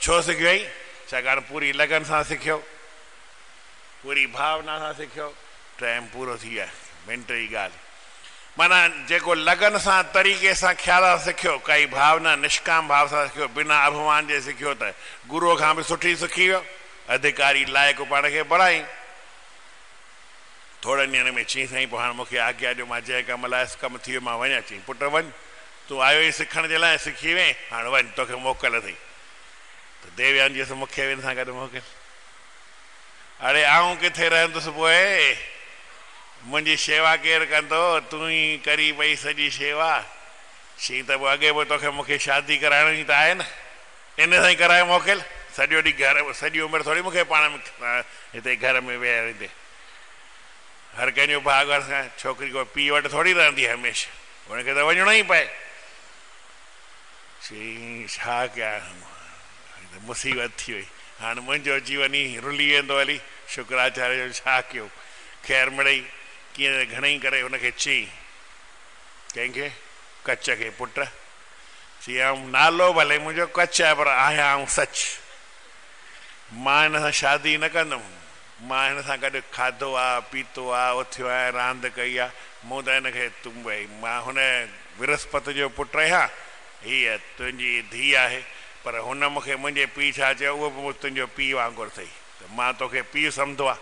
S1: छो सिखियो आई? छाकाणि पूरी लगन सां सिखियो, पूरी भावना सां सिखियो। टाइम पूरो थी वियो आहे, मिंट जी ॻाल्हि। माना जेको लगन सां तरीक़े सां ख़्याल सां सिखियो, काई भावना निष्काम भाव सां सिखियो, बिना अभिमान जे सिखियो, त गुरूअ खां बि सुठी सिखी वियो। अधिकारी लाइक़ु पाण खे बणाई। थोड़नि ॾींहंनि में चई साईं पोइ हाणे मूंखे आज्ञा ॾियो, मां जंहिं कम लाइ कमु थी वियो मां वञा। चई पुट वञ, तूं आयो ई सिखण जे लाइ, सिखी वएं, हाणे वञ, तोखे मोकल अथई। त देवयानी चयसि मूंखे बि हिन सां गॾु मोकिल। अड़े आऊं किथे रहंदुसि पोइ, मुंहिंजी शेवा केरु कंदो, तूं ई करी पई सॼी शेवा। चई त पोइ अॻे पोइ तोखे मूंखे शादी कराइण जी त आहे न, इन सां ई कराए मोकिल। सॼो ॾींहुं घर, सॼी उमिरि थोरी मूंखे पाण में हिते घर में वेह रहंदे। हर कंहिंजो भाग सां छोकिरी को पीउ वटि थोरी रहंदी आहे हमेशह, हुनखे त वञिणो ई पए। चई छा कयां, मुसीबत थी वई, हाणे मुंहिंजो जीवन ई रुली वेंदो हली। शुक्राचार्य जो छा कयो, ख़ैर मिड़ई कीअं घणेई करे हुनखे चई, कंहिंखे, कच्छ खे, पुट चई आऊं नालो भले मुंहिंजो कच्छ आहे पर आहियां आऊं सच। मां हिन सां शादी न कंदुमि, मां हिन सां गॾु खाधो आहे, पीतो आहे, उथियो आहे, रांदि कई आहे। मूं त हिनखे तूं भई मां हुन विरस्पति जो पुटु आहियां, हीअ तुंहिंजी धीउ आहे, पर हुन मूंखे मुंहिंजे पीउ छा चयो, उहो बि तुंहिंजो पीउ वांगुरु अथई। त मां तोखे पीउ सम्झो आहे,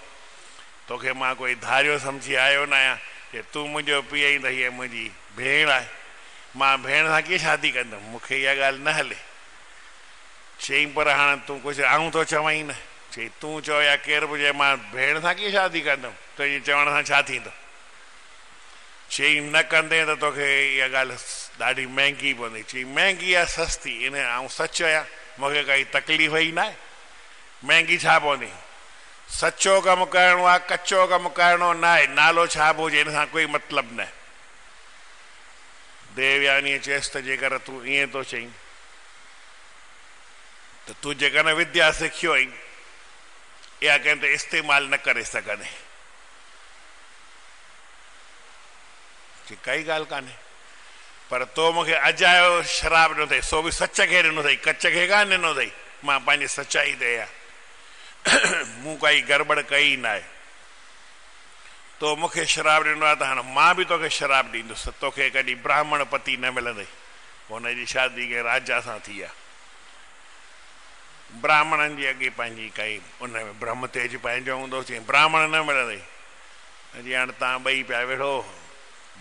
S1: तोखे मां कोई धारियो सम्झी आयो न आहियां कि तूं मुंहिंजो पीउ आहीं त हीअ मुंहिंजी भेण आहे। मां भेण सां कीअं शादी कंदुमि, मूंखे इहा ॻाल्हि न हले। चई पर हाणे तूं कुझु आऊं थो चवई न। चई तूं चओ या केरु बि चए, मां भेण सां कीअं शादी कंदुमि, तुंहिंजे चवण सां छा थींदो। चई न कंदे त तोखे इहा ॻाल्हि ॾाढी महांगी पवंदी। चई महांगी आहे सस्ती, इन आऊं सच आहियां, मूंखे काई तकलीफ़ ई न आहे, महांगी छा पवंदी। सचो कमु करिणो आहे, कचो कमु करिणो न आहे, नालो छा बि हुजे हिन सां कोई मतिलबु न। देवयानी चयसि त जेकर तूं ईअं थो चई त तूं जेकॾहिं विद्या सिखियो आई, इहा कंहिं ते इस्तेमालु न करे सघंदे। काई ॻाल्हि कान्हे, पर तो मूंखे अजायो शराब ॾिनो अथई, सो बि सच खे ॾिनो अथई, कच्छ खे कान ॾिनो अथई। मां पंहिंजी सचाई ते आहियां, मूं काई गड़बड़ कई न आहे। तो मूंखे शराब ॾिनो आहे त हाणे मां बि तोखे शराब ॾींदुसि। तोखे कॾहिं ब्राह्मण पति न मिलंदई। हुनजी शादी के राजा सां थी आहे। ब्राह्मणनि जी अॻे पंहिंजी काई उन में ब्रह्म तेज पंहिंजो हूंदो। चई ब्राह्मण न मिलंदई। अॼु हाणे तव्हां ॿई पिया वेठो,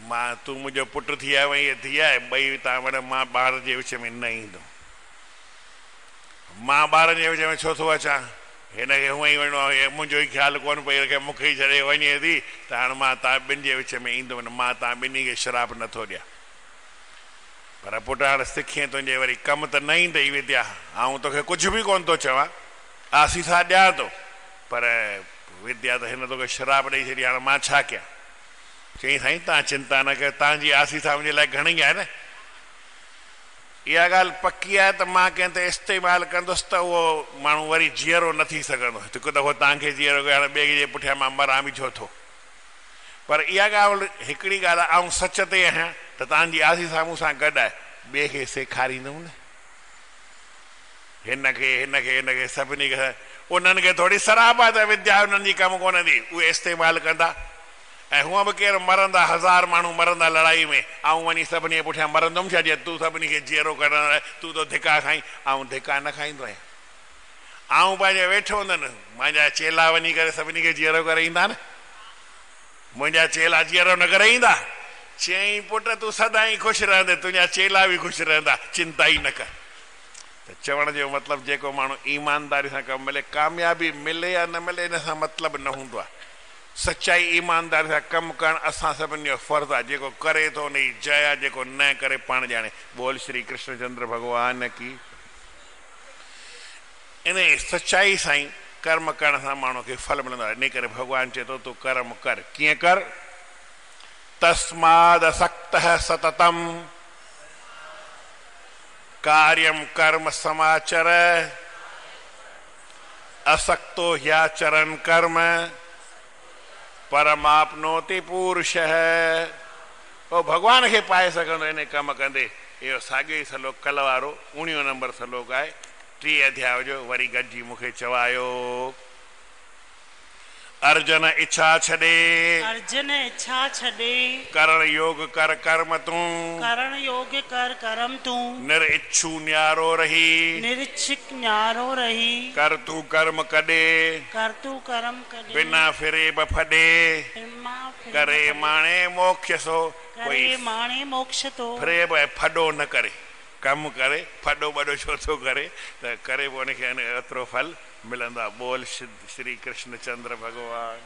S1: मां तूं मुंहिंजो पुटु थी आयो ऐं धीउ आहे, ॿई तव्हां वॾा, मां ॿार जे विच में न ईंदुमि। मां ॿारनि जे विच में छो थो अचां, हिनखे हूअं ई वञिणो आहे, मुंहिंजो ई ख़्यालु कोन पई रखे, मूंखे ई छॾे वञे थी, त हाणे मां तव्हां ॿिनि जे विच में ईंदुमि न। मां तव्हां ॿिन्ही खे शराब नथो ॾियां, पर पुटु हाणे सिखे तुंहिंजे वरी कमु त न ईंदई विद्या। ऐं तोखे कुझु बि कोन थो चवां, आसीसा ॾियां थो, पर विद्या त हिन तोखे शराब ॾेई छॾी, हाणे मां छा कयां। चई साईं तव्हां चिंता न कयो, तव्हांजी आसीसा मुंहिंजे लाइ घणी आहे न। इहा ॻाल्हि पकी आहे त मां कंहिं ते इस्तेमालु कंदुसि त उहो माण्हू वरी जीअरो न थी सघंदो। हिकु दफ़ो तव्हांखे जीअरो कयो, हाणे ॿिए जे पुठियां मां मरां बि छो थो। पर इहा ॻाल्हि हिकिड़ी ॻाल्हि आहे, ऐं सच ते आहियां त तव्हांजी आसीसा मूं सां गॾु आहे, ॿिए खे सेखारींदुमि न। हिनखे सभिनी खे, उन्हनि खे थोरी सराब आहे त विद्या उन्हनि जी कमु कोन थी, उहे इस्तेमालु कंदा। ऐं हूअं बि केरु मरंदा, 1000 माण्हू मरंदा लड़ाई में, ऐं वञी सभिनी जे पुठियां मरंदुमि छा। जे तूं सभिनी खे जीअरो करण लाइ तूं तो धिका खाई, ऐं धिका न खाईंदो आहियां। ऐं पंहिंजे वेठो हूंदनि, मुंहिंजा चेला वञी करे सभिनी खे जीअरो करे ईंदा न। मुंहिंजा चेला जीअरो न करे ईंदा। चई पुट तूं सदाईं ख़ुशि रहंदे, तुंहिंजा चेला बि ख़ुशि रहंदा, चिंता ई न कर। त चवण जो मतिलबु जेको माण्हू ईमानदारी सां कमु मिले, कामयाबी मिले या न मिले, हिन सां मतिलबु न हूंदो आहे। सचाई ईमानदारी सां कमु करणु असां सभिनी जो फ़र्ज़ु आहे। जेको करे थो उन जी जय आहे, जेको न करे पाण ॼाणे। बोल श्री कृष्णचंद्र भॻवान की। इन सचाई सां ई कर्म करण सां माण्हू खे फल मिलंदो आहे। इन करे भॻवानु चए थो तूं कर्म कर। कीअं कर? तस्माद असक्तः सततम कार्यम कर्म समाचर असक्तो ह्याचरन कर्म परमाप्नोति पुरुषः। ओ भगवान खे पाए सघंदो इन कम कंदे। इहो साॻियो ई सलोक कल वारो 19 नंबर सलोक आहे 3 अध्याय जो। वरी गॾिजी मूंखे चवायो अर्जुन इच्छा छॾे,
S2: अर्जुन इच्छा छॾे,
S1: करण योग कर कर्म तूं,
S2: करण योग कर कर्म तूं,
S1: निरिच्छू न्यारो रही,
S2: निरिच्छिक न्यारो रही,
S1: कर तू कर्म कॾे,
S2: कर तू कर्म कॾे,
S1: बिना फिरे बफॾे, करे माणे मोक्ष सो।
S2: करे माणे मोक्ष तो।
S1: फिरे ब फॾो न करे, कमु करे, फॾो बॾो छो थो करे? त करे पोइ उनखे एतिरो फल मिलंदो आहे। बोल श्री कृष्ण चंद्र भगवान।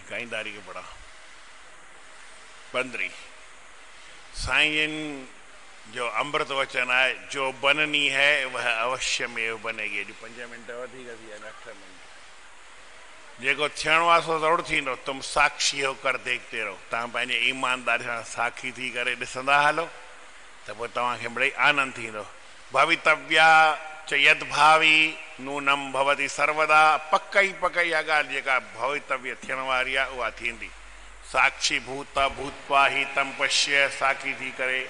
S1: गाईंदारी के बड़ा बंदरी साईं जो अमृत वचन है, जो बननी है वह अवश्य में बनेगी। अॼु 5 मिनट वधीक थी विया, 8 मिनट। जेको थियणो आहे सो ज़रूरु थींदो। तुम साक्षी होकर देखते रहो। तव्हां पंहिंजे ईमानदारी सां साक्षी थी करे ॾिसंदा हलो त पोइ तव्हांखे बड़े आनंद थींदो। भवितव्या च यद भावी नूनम भवति सर्वदा। पक ई इहा ॻाल्हि जेका भवितव्य थियण वारी आहे उहा थींदी। साक्षी भूत भूतवा ही तम पश्य। साक्षी थी करे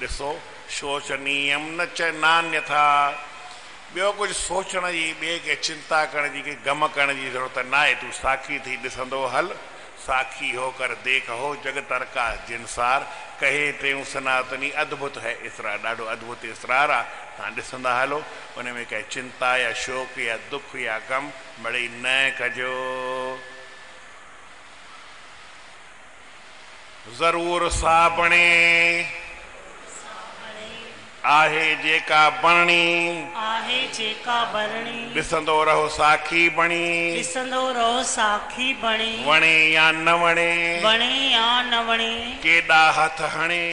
S1: ॾिसो। शोचनीयम न च नान्यथा। ॿियो कुझु सोचण जी, ॿिए खे चिंता करण जी, के गम करण जी ज़रूरत न आहे। तूं साक्षी थी ॾिसंदो हल। साक्षी होकर देख हो जग तरका जिनसार। कहे टेऊं सनातनी अद्भुत है इसरार। ॾाढो अद्भुत इसरार आहे। तव्हां ॾिसंदा हलो। उन में कंहिं चिंता या शोक या दुख या गम मिड़ई न कजो। ज़रूर सा बणे आहे जेका बणनी, आहे जेका बणनी। ॾिसंदो रहो साखी बणी, ॾिसंदो रहो साखी बणी। वणे या न वणे, वणे या न वणे। केॾा हथ हणे,